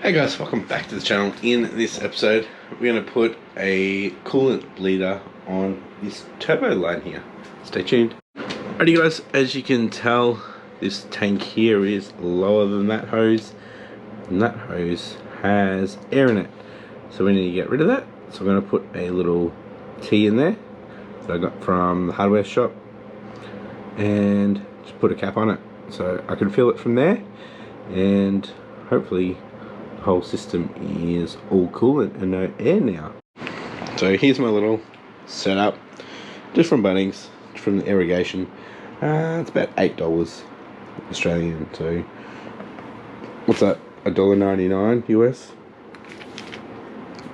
Hey guys, welcome back to the channel. In this episode, we're going to put a coolant bleeder on this turbo line here. Stay tuned. Alrighty guys, as you can tell, this tank here is lower than that hose, and that hose has air in it. So we need to get rid of that. So I'm going to put a little T in there that I got from the hardware shop, and just put a cap on it so I can fill it from there, and hopefully the whole system is all coolant and no air now. So here's my little setup, just from Bunnings, from the irrigation. It's about $8 Australian, so what's that, $1.99 US.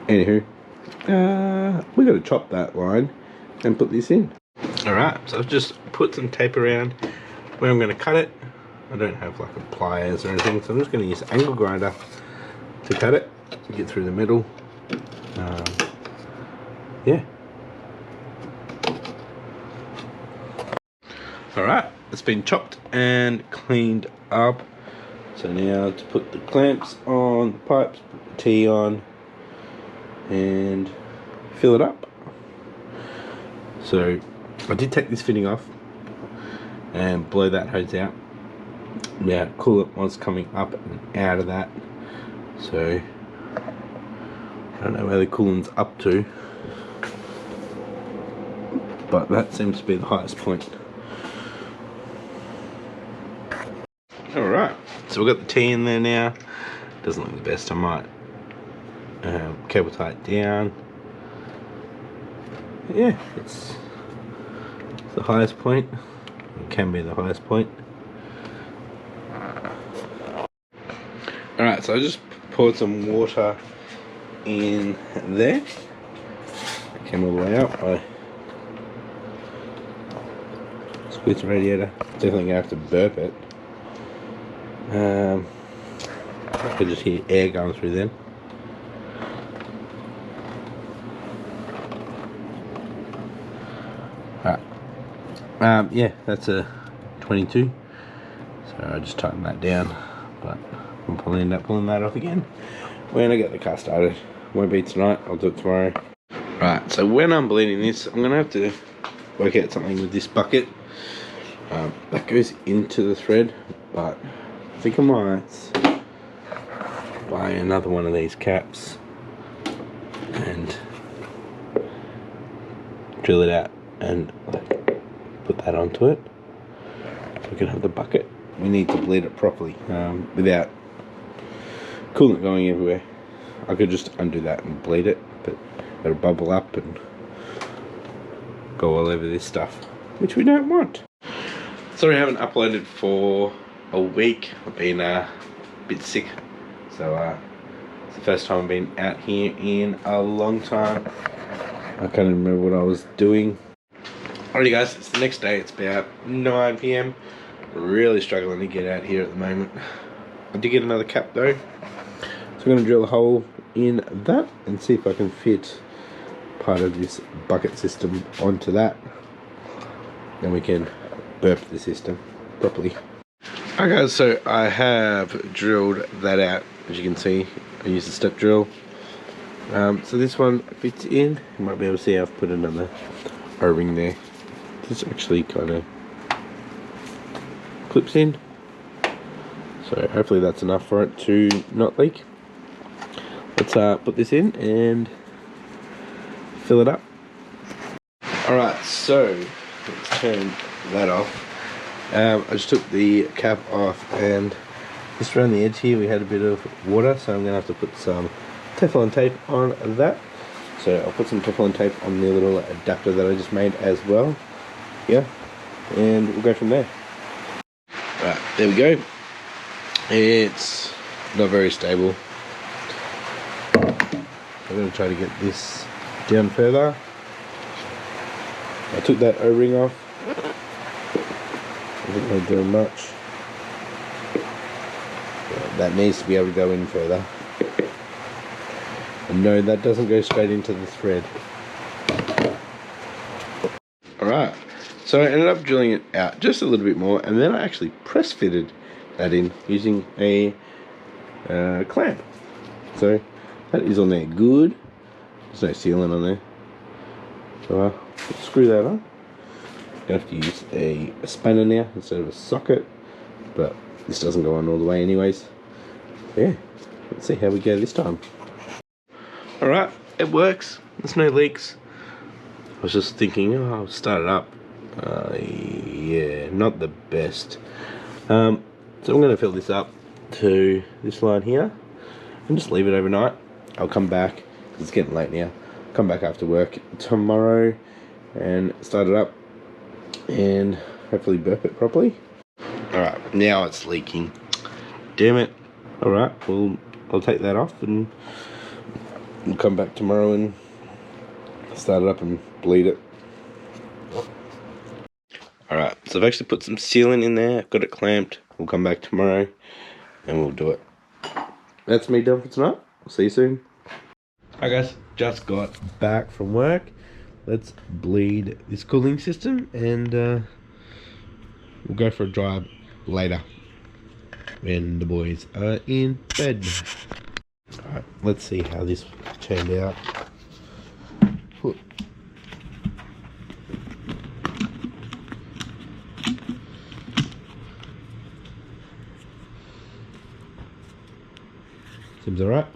Anywho, we got to chop that line and put this in. Alright, so I've just put some tape around where I'm going to cut it. I don't have like a pliers or anything, so I'm just going to use an angle grinder to cut it, to get through the middle. Yeah. Alright, it's been chopped and cleaned up. So now to put the clamps on the pipes, put the T on, and fill it up. So I did take this fitting off and blow that hose out. Now coolant was coming up and out of that. So I don't know where the coolant's up to, but that seems to be the highest point. Alright, so we've got the T in there now. Doesn't look the best. I might cable tie it down. Yeah, it's the highest point. It can be the highest point. Alright, so I just poured some water in there. It came all the way up. I squeezed the radiator. Definitely gonna have to burp it. I could just hear air going through then. Alright. Yeah, that's a 22. So I just tightened that down, but I'll probably end up pulling that off again when I get the car started. Won't be tonight, I'll do it tomorrow. Right, so when I'm bleeding this, I'm gonna have to work out something with this bucket. That goes into the thread, but I think I might buy another one of these caps and drill it out and put that onto it so we can have the bucket. We need to bleed it properly without coolant going everywhere. I could just undo that and bleed it, but it'll bubble up and go all over this stuff, which we don't want. Sorry I haven't uploaded for a week. I've been a bit sick, so it's the first time I've been out here in a long time. I can't even remember what I was doing. Alrighty guys, it's the next day. It's about 9 PM. Really struggling to get out here at the moment. I did get another cap though, so I'm going to drill a hole in that and see if I can fit part of this bucket system onto that. Then we can burp the system properly. Okay guys, so I have drilled that out. As you can see, I used a step drill. So this one fits in. You might be able to see I've put another O-ring there. This actually kind of clips in, so hopefully that's enough for it to not leak. Let's put this in and fill it up. Alright, so let's turn that off. I just took the cap off, and just around the edge here we had a bit of water, so I'm going to have to put some Teflon tape on that. So I'll put some Teflon tape on the little adapter that I just made as well. Yeah, and we'll go from there. Right, there we go. It's not very stable. I'm going to try to get this down further. I took that O-ring off. I didn't really do much. That needs to be able to go in further. And no, that doesn't go straight into the thread. Alright. So I ended up drilling it out just a little bit more, and then I actually press fitted that in using a clamp. So that is on there good. There's no sealant on there. So screw that on. Gonna have to use a spanner now instead of a socket, but this doesn't go on all the way anyways. So yeah, let's see how we go this time. Alright, it works. There's no leaks. I was just thinking, oh, I'll start it up. Yeah, not the best. So I'm going to fill this up to this line here and just leave it overnight. I'll come back, because it's getting late now. Come back after work tomorrow and start it up and hopefully burp it properly. Alright, now it's leaking. Damn it. Alright, well, I'll take that off and we'll come back tomorrow and start it up and bleed it. Alright, so I've actually put some sealant in there, got it clamped. We'll come back tomorrow and we'll do it. That's me done for tonight. I'll see you soon. Hi guys, just got back from work. Let's bleed this cooling system and we'll go for a drive later when the boys are in bed. Alright, let's see how this turned out. Seems alright.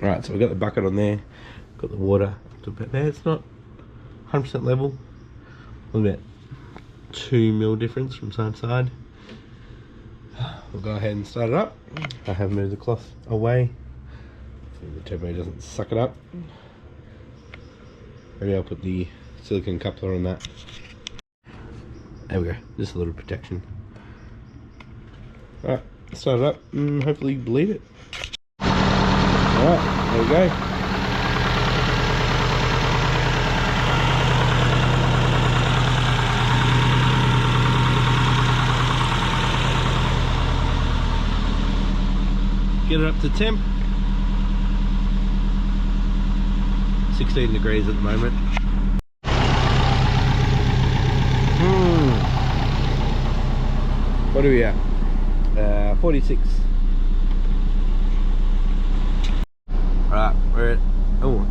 Alright, so we've got the bucket on there, got the water to about there. It's not 100% level, about 2 mil difference from side to side. We'll go ahead and start it up. I have moved the cloth away so the turbo doesn't suck it up. Maybe I'll put the silicone coupler on that. There we go, just a little protection. Alright, start it up and hopefully bleed it. Alright, there we go. Get it up to temp. 16 degrees at the moment. What are we at? 46. Alright, we're at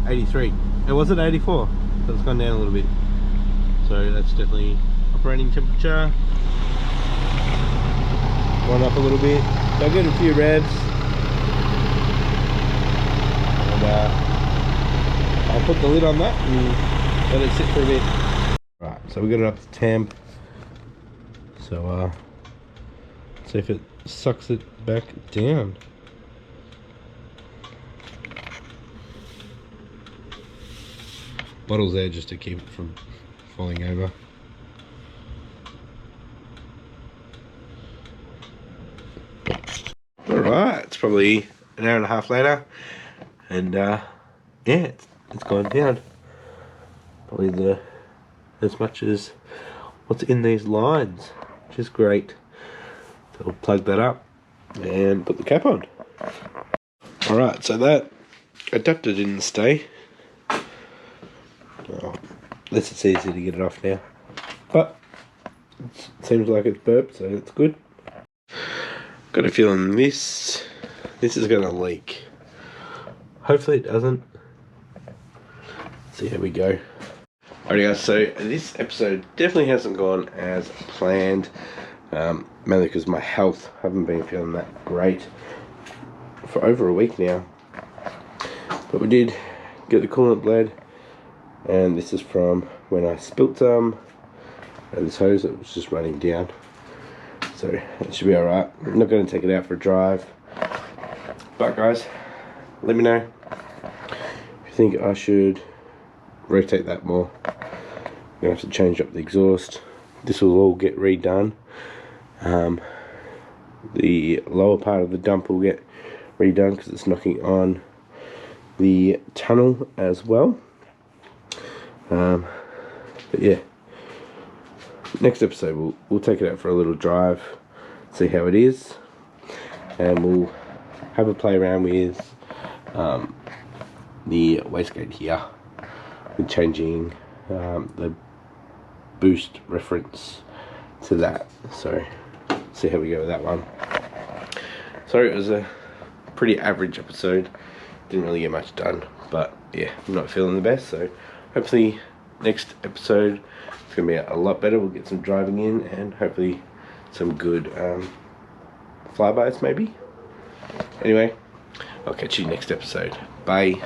83. It was at 84, so it's gone down a little bit. So that's definitely operating temperature. Gone up a little bit. So I'll get a few revs. And I'll put the lid on that and let it sit for a bit. Right, so we got it up to temp. So see if it sucks it back down. Bottle's there just to keep it from falling over. Alright, it's probably an hour and a half later, and yeah, it's gone down. Probably as much as what's in these lines, which is great. So we'll plug that up and put the cap on. Alright, so that adapter didn't stay. Well, unless it's easy to get it off now. But it seems like it's burped, so it's good. Got a feeling this is gonna leak. Hopefully it doesn't. Let's see how we go. Alright guys, so this episode definitely hasn't gone as planned. Mainly because my health, haven't been feeling that great for over a week now. But we did get the coolant bled, and this is from when I spilt some, and this hose that was just running down. So it should be alright. I'm not going to take it out for a drive. But guys, let me know if you think I should rotate that more. I'm going to have to change up the exhaust. This will all get redone. The lower part of the dump will get redone because it's knocking on the tunnel as well. But yeah, next episode we'll take it out for a little drive, see how it is, and we'll have a play around with the wastegate here, with changing the boost reference to that. So see how we go with that one. Sorry, it was a pretty average episode. Didn't really get much done, but yeah, I'm not feeling the best, so hopefully next episode it's gonna be a lot better. We'll get some driving in and hopefully some good flybys maybe. Anyway, I'll catch you next episode. Bye.